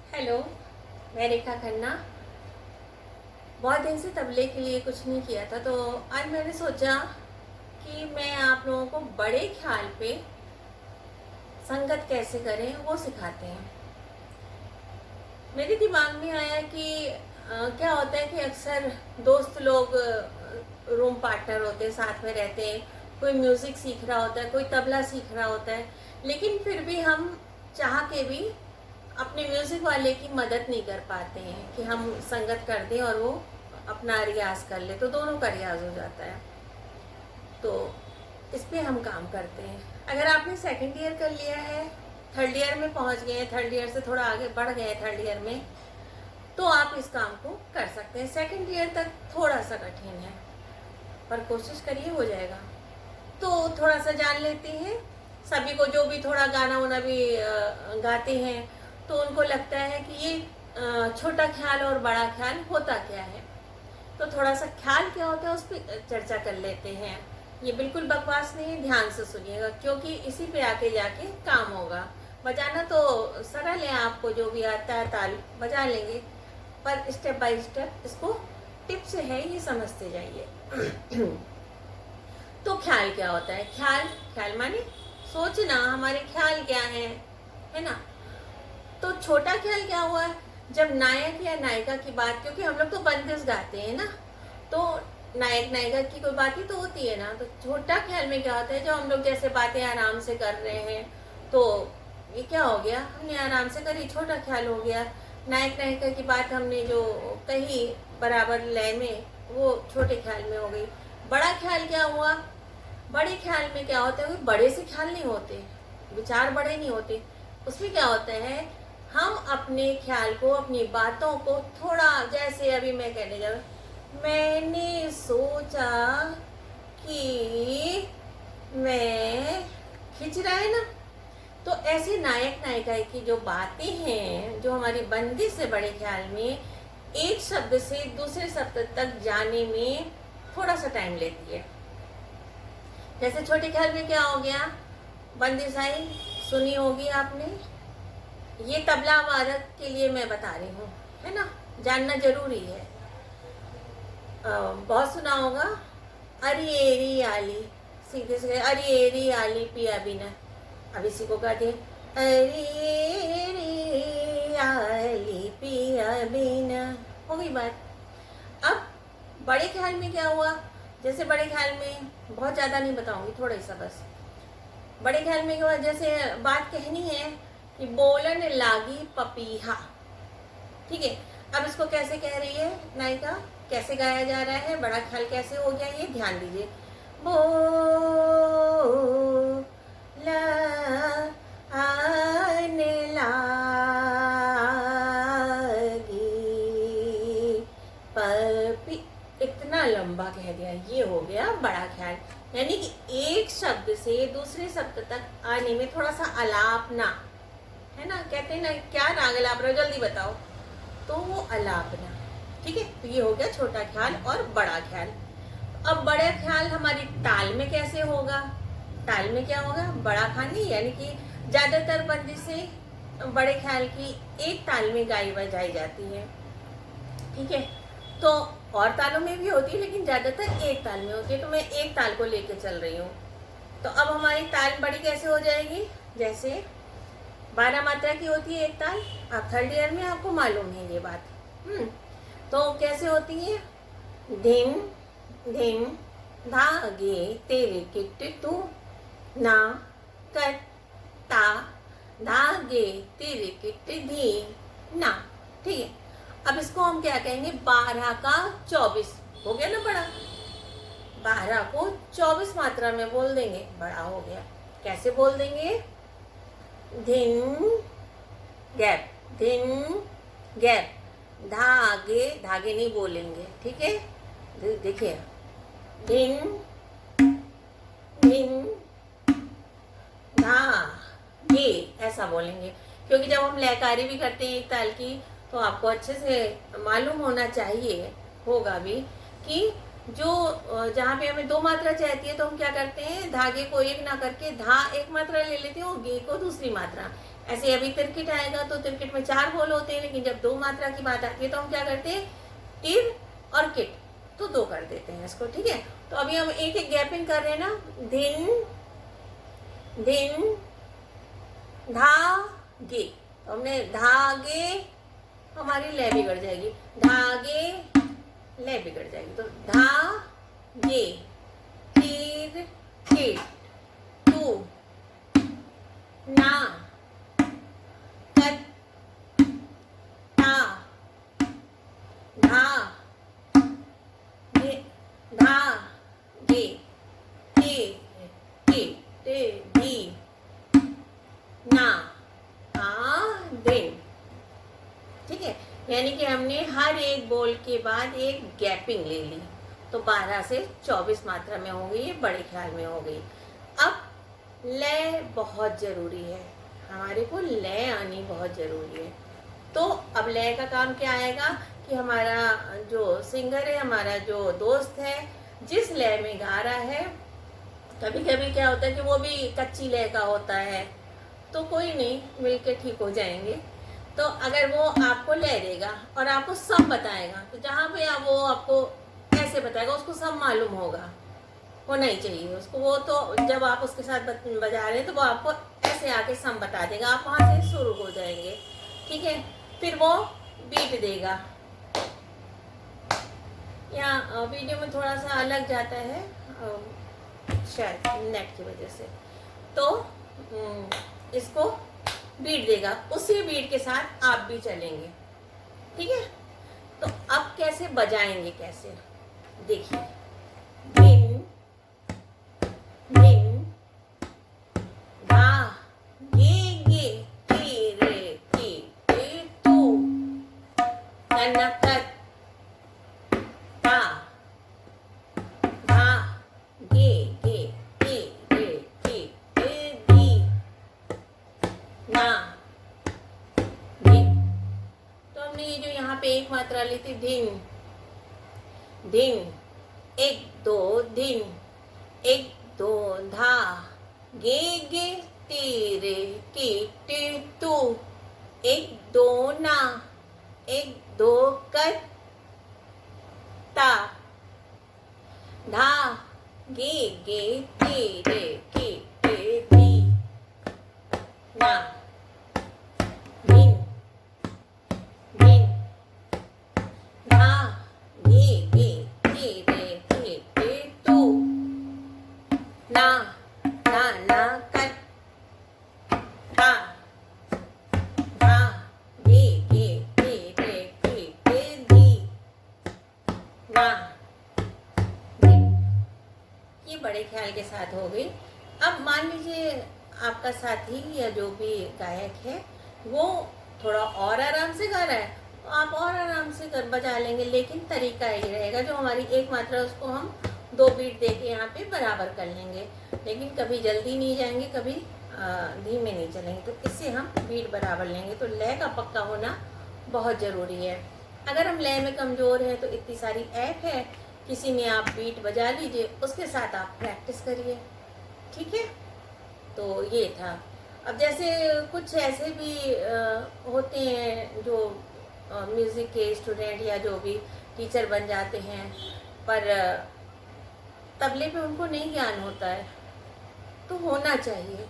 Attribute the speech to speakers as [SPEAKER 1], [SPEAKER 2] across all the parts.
[SPEAKER 1] Hello, मैं रेखा खन्ना। बहुत दिन से तबले के लिए कुछ नहीं किया था, तो आज मैंने सोचा कि मैं आप लोगों को बड़े ख्याल पे संगत कैसे करें वो सिखाते हैं। मेरे दिमाग में आया कि क्या होता है कि अक्सर दोस्त लोग रूम पार्टनर होते हैं, साथ में रहते हैं, कोई म्यूज़िक सीख रहा होता है, कोई तबला सीख रहा होता है, लेकिन फिर भी हम चाह के भी अपने म्यूज़िक वाले की मदद नहीं कर पाते हैं कि हम संगत कर दें और वो अपना रियाज कर ले, तो दोनों का रियाज हो जाता है। तो इस पे हम काम करते हैं। अगर आपने सेकंड ईयर कर लिया है, थर्ड ईयर में पहुंच गए हैं, थर्ड ईयर से थोड़ा आगे बढ़ गए हैं थर्ड ईयर में, तो आप इस काम को कर सकते हैं। सेकंड ईयर तक थोड़ा सा कठिन है, पर कोशिश करिए, हो जाएगा। तो थोड़ा सा जान लेते हैं। सभी को जो भी थोड़ा गाना वाना भी गाते हैं, तो उनको लगता है कि ये छोटा ख्याल और बड़ा ख्याल होता क्या है। तो थोड़ा सा ख्याल क्या होता है उस पर चर्चा कर लेते हैं। ये बिल्कुल बकवास नहीं है, ध्यान से सुनिएगा, क्योंकि इसी पे आके जाके काम होगा। बजाना तो सरल है, आपको जो भी आता है ताल बजा लेंगे, पर स्टेप बाय स्टेप इसको टिप्स है, ये समझते जाइए। तो ख्याल क्या होता है? ख्याल ख्याल माने सोचना, हमारे ख्याल क्या है ना। तो छोटा ख्याल क्या हुआ? जब नायक या नायिका की बात, क्योंकि हम लोग तो बंदिश गाते हैं ना, तो नायक नायिका की कोई बात ही तो होती है ना। तो छोटा ख्याल में क्या होता है, जो हम लोग जैसे बातें आराम से कर रहे हैं, तो ये क्या हो गया, हमने आराम से करी, छोटा ख्याल हो गया। नायक नायिका की बात हमने जो कही बराबर लय में, वो छोटे ख्याल में हो गई। बड़ा ख्याल क्या हुआ? बड़े ख्याल में क्या होता है, बड़े से ख्याल नहीं होते, विचार बड़े नहीं होते। उसमें क्या होता है, हम अपने ख्याल को, अपनी बातों को थोड़ा, जैसे अभी मैं कहने जा रहा हूँ, मैंने सोचा कि मैं, खिंच रहा है ना। तो ऐसे नायक नायिका की जो बातें हैं, जो हमारी बंदिश से बड़े ख्याल में एक शब्द से दूसरे शब्द तक जाने में थोड़ा सा टाइम लेती है। जैसे छोटे ख्याल में क्या हो गया, बंदिश आई, सुनी होगी आपने। ये तबला वादक के लिए मैं बता रही हूँ, है ना, जानना जरूरी है। बहुत सुना होगा, अरिएरी आली, सीधे से अरिएरी आली पिया बिना। अब इसी को कहते हैं, अरिएरी आली पिया बिना। हो गई बात। अब बड़े ख्याल में क्या हुआ? जैसे बड़े ख्याल में बहुत ज्यादा नहीं बताऊंगी, थोड़ा सा बस। बड़े ख्याल में क्या हुआ, जैसे बात कहनी है कि बोलन लागी पपीहा, ठीक है। अब इसको कैसे कह रही है नायिका, कैसे गाया जा रहा है, बड़ा ख्याल कैसे हो गया, ये ध्यान दीजिए। बोला आने लागी पपी, इतना लंबा कह दिया, ये हो गया बड़ा ख्याल। यानी कि एक शब्द से दूसरे शब्द तक आने में थोड़ा सा अलापना, है ना, कहते हैं ना, क्या राग अलाप रहे हो, जल्दी बताओ, तो वो अलापना, ठीक है। तो ये हो गया छोटा ख्याल और बड़ा ख्याल। अब बड़ा ख्याल हमारी ताल में कैसे होगा? ताल में क्या होगा, बड़ा ख्याल नहीं, यानी कि ज्यादातर बंदिश से बड़े ख्याल की एक ताल में गाई बजाई जाती है, ठीक है। तो और तालों में भी होती है, लेकिन ज्यादातर एक ताल में होती है। तो मैं एक ताल को लेके चल रही हूँ। तो अब हमारी ताल बड़ी कैसे हो जाएगी? जैसे 12 मात्रा की होती है एक ताल, आप थर्ड ईयर में, आपको मालूम है ये बात। तो कैसे होती है? धिन धिन धागे तेरे किट तू ना कर, ता धागे तेरे किट धी ना, ठीक है। अब इसको हम क्या कहेंगे, 12 का 24 हो गया ना बड़ा। 12 को 24 मात्रा में बोल देंगे, बड़ा हो गया। कैसे बोल देंगे? धिन गैप, धिन गैप, धागे, धागे नहीं बोलेंगे, ठीक है। देखिए, धिन धिन धागे, ऐसा बोलेंगे। क्योंकि जब हम लयकारी भी करते हैं एक ताल की, तो आपको अच्छे से मालूम होना चाहिए, होगा भी, कि जो जहाँ पे हमें 2 मात्रा चाहती है, तो हम क्या करते हैं, धागे को एक ना करके धा एक मात्रा ले लेते हैं और गे को दूसरी मात्रा, ऐसे अभी तिरकिट आएगा तो तिरकिट में 4 बोल होते हैं, लेकिन जब 2 मात्रा की बात आती है तो हम क्या करते हैं, तिर और किट, तो 2 कर देते हैं इसको। ठीक है, तो अभी हम एक एक गैपिंग कर रहे हैं ना, दिन दिन धागे, तो हमने धागे, हमारी लय बिगड़ जाएगी, धागे लय बिगड़ जाएगी, तो धागे, तीर किट, तू ना कत ता धा गे धा गे ते के ते धी ना आ दिन। ठीक है, यानी कि हमने हर एक बोल के बाद एक गैपिंग ले ली, तो 12 से 24 मात्रा में हो गई, बड़े ख्याल में हो गई। अब लय बहुत जरूरी है, हमारे को लय आनी बहुत जरूरी है। तो अब लय का काम क्या आएगा कि हमारा जो सिंगर है, हमारा जो दोस्त है, जिस लय में गा रहा है, कभी कभी क्या होता है कि वो भी कच्ची लय का होता है, तो कोई नहीं, मिलके ठीक हो जाएंगे। तो अगर वो आपको लय देगा और आपको सब बताएगा, तो जहाँ पे वो आपको कैसे बताएगा, उसको सब मालूम होगा, होना ही चाहिए उसको। वो तो जब आप उसके साथ बजा रहे हैं तो वो आपको ऐसे आके सम बता देगा, आप वहां से शुरू हो जाएंगे। ठीक है, फिर वो बीट देगा। यहाँ वीडियो में थोड़ा सा अलग जाता है, शायद नेट की वजह से, तो इसको बीट देगा, उसी बीट के साथ आप भी चलेंगे। ठीक है, तो अब कैसे बजाएंगे, कैसे देखिए, दिन दिन धा गे गे टे रे टे टे तू ननकत ता धा गे गे टे रे टे टे धी ना दिन। तो हमने ये जो यहाँ पे एक मात्रा ली थी, दिन दिन, 1 2 दिन, 1 2 धा गे गे तेरे के ते तू, 1 2 ना, 1 2 कत ता धा गे गे तेरे के ते धी ना दिन दिन धा गे गे तेरे के ते तू ना ना ना कत ता धा गे गे तेरे के ते धी ना दिन। ये बड़े ख्याल के साथ हो गई। अब मान लीजिए आपका साथी या जो भी गायक है वो थोड़ा और आराम से गा रहा है, तो आप और आराम से बजा लेंगे, लेकिन तरीका यही रहेगा, जो हमारी एक मात्रा उसको हम 2 बीट दे के यहाँ पे बराबर कर लेंगे, लेकिन कभी जल्दी नहीं जाएंगे, कभी धीमे नहीं चलेंगे, तो इससे हम बीट बराबर लेंगे। तो लय का पक्का होना बहुत ज़रूरी है। अगर हम लय में कमज़ोर हैं तो इतनी सारी ऐप है, किसी में आप बीट बजा लीजिए, उसके साथ आप प्रैक्टिस करिए। ठीक है, तो ये था। अब जैसे कुछ ऐसे भी होते हैं जो म्यूज़िक के स्टूडेंट या जो भी टीचर बन जाते हैं, पर तबले पे उनको नहीं ज्ञान होता है, तो होना चाहिए।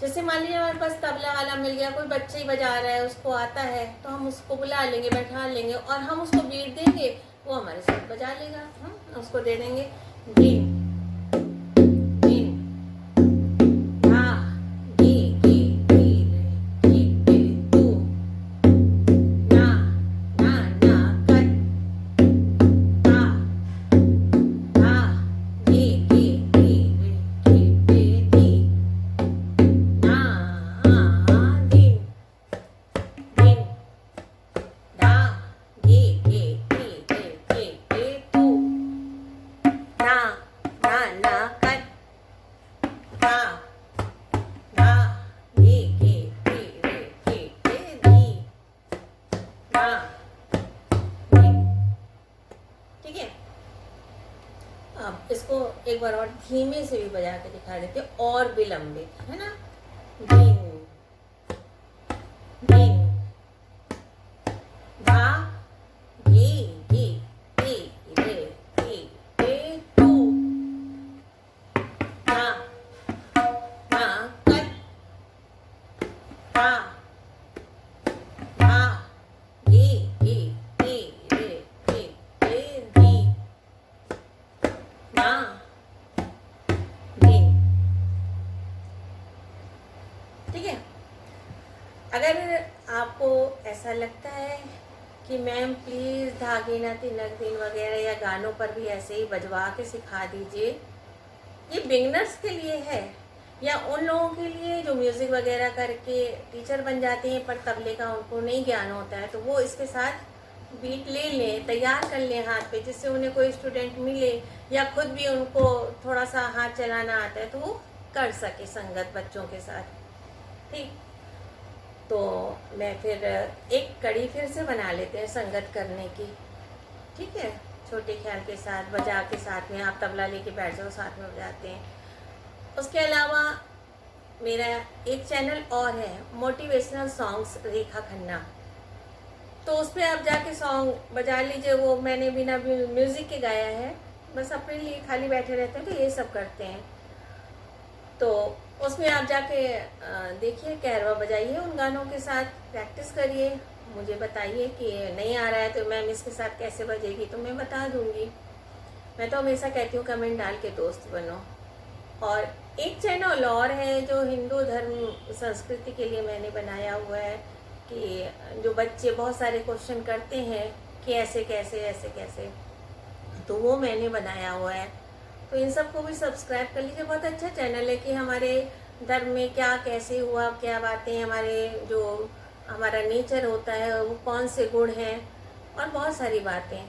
[SPEAKER 1] जैसे मान लीजिए हमारे पास तबला वाला मिल गया, कोई बच्चे ही बजा रहा है, उसको आता है, तो हम उसको बुला लेंगे, बैठा लेंगे और हम उसको बीट देंगे, वो हमारे साथ बजा लेगा। हम उसको दे देंगे दिन दिन धा गे गे टे रे टे टे तू ना ना ना कत ता धा गे गे टे रे टे टे धी ना दिन दिन धा गे गे टे रे टे टे तू ना ना ना कत ता धा गे गे टे रे टे टे धी ना दिन। ठीक है, अब इसको एक बार और धीमे से भी बजा के दिखा देते हैं, और विलंबित, है ना, दिन अगर आपको ऐसा लगता है कि मैम प्लीज़ धागे ना तिनक दिन वगैरह या गानों पर भी ऐसे ही बजवा के सिखा दीजिए, ये बिगनर्स के लिए है या उन लोगों के लिए जो म्यूज़िक वगैरह करके टीचर बन जाते हैं पर तबले का उनको नहीं ज्ञान होता है, तो वो इसके साथ बीट ले लें, तैयार कर लें हाथ पे, जिससे उन्हें कोई स्टूडेंट मिले या खुद भी उनको थोड़ा सा हाथ चलाना आता है तो वो कर सके संगत बच्चों के साथ। ठीक, तो मैं फिर एक कड़ी फिर से बना लेते हैं संगत करने की। ठीक है, छोटे ख्याल के साथ बजा के साथ में आप तबला लेके बैठ जाओ, साथ में बजाते हैं। उसके अलावा मेरा एक चैनल और है, मोटिवेशनल सॉन्ग्स रेखा खन्ना, तो उस पर आप जाके सॉन्ग बजा लीजिए। वो मैंने बिना म्यूज़िक के गाया है, बस अपने लिए खाली बैठे रहते हैं तो ये सब करते हैं। तो उसमें आप जाके देखिए, कैरवा बजाइए, उन गानों के साथ प्रैक्टिस करिए, मुझे बताइए कि नहीं आ रहा है तो मैम इसके साथ कैसे बजेगी, तो मैं बता दूंगी। मैं तो हमेशा कहती हूँ कमेंट डाल के दोस्त बनो। और एक चैनल और है जो हिंदू धर्म संस्कृति के लिए मैंने बनाया हुआ है, कि जो बच्चे बहुत सारे क्वेश्चन करते हैं कि ऐसे कैसे ऐसे कैसे, तो वो मैंने बनाया हुआ है, तो इन सबको भी सब्सक्राइब कर लीजिए। बहुत अच्छा चैनल है कि हमारे धर्म में क्या कैसे हुआ, क्या बातें, हमारे जो हमारा नेचर होता है वो कौन से गुण हैं और बहुत सारी बातें,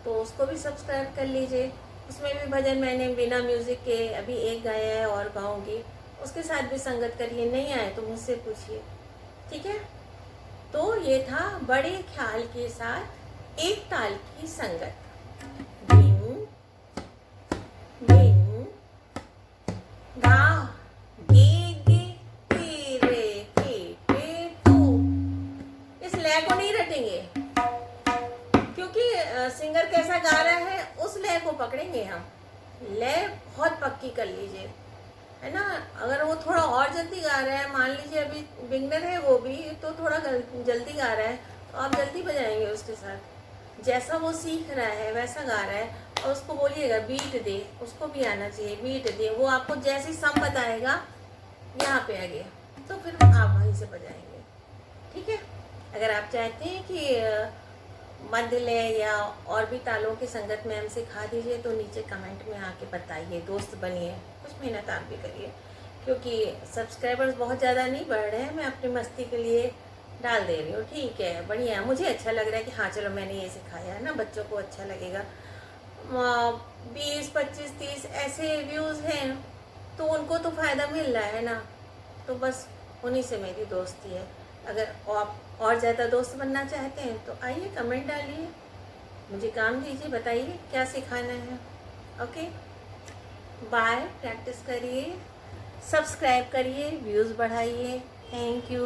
[SPEAKER 1] तो उसको भी सब्सक्राइब कर लीजिए। उसमें भी भजन मैंने बिना म्यूज़िक के अभी एक गाया है और गाऊंगी, उसके साथ भी संगत करिए, नहीं आए तो मुझसे पूछिए। ठीक है, तो ये था बड़े ख्याल के साथ एक ताल की संगत। धिन धिन गा गे गे टे रे के टे तू। इस लय को नहीं रटेंगे क्योंकि सिंगर कैसा गा रहा है उस लय को पकड़ेंगे हम। लय बहुत पक्की कर लीजिए, है ना। अगर वो थोड़ा और जल्दी गा रहा है, मान लीजिए अभी बिगनर है वो भी, तो थोड़ा जल्दी गा रहा है, तो आप जल्दी बजाएंगे उसके साथ। जैसा वो सीख रहा है वैसा गा रहा है, और उसको बोलिएगा बीट दे, उसको भी आना चाहिए बीट दे। वो आपको जैसे सम बताएगा यहाँ पे आ गया, तो फिर आप वहीं से बजाएंगे। ठीक है, अगर आप चाहते हैं कि मध्य लय या और भी तालों की संगत में हम सिखा दीजिए, तो नीचे कमेंट में आके बताइए, दोस्त बनिए, कुछ मेहनत आप भी करिए, क्योंकि सब्सक्राइबर्स बहुत ज़्यादा नहीं बढ़ रहे हैं, मैं अपनी मस्ती के लिए डाल दे रही हूँ। ठीक है, बढ़िया है, मुझे अच्छा लग रहा है कि हाँ चलो मैंने ये सिखाया है ना, बच्चों को अच्छा लगेगा। 20, 25, 30 ऐसे व्यूज़ हैं तो उनको तो फ़ायदा मिल रहा है ना, तो बस उन्हीं से मेरी दोस्ती है। अगर आप और ज़्यादा दोस्त बनना चाहते हैं तो आइए, कमेंट डालिए, मुझे काम दीजिए, बताइए क्या सिखाना है। ओके, बाय, प्रैक्टिस करिए, सब्सक्राइब करिए, व्यूज़ बढ़ाइए। Thank you.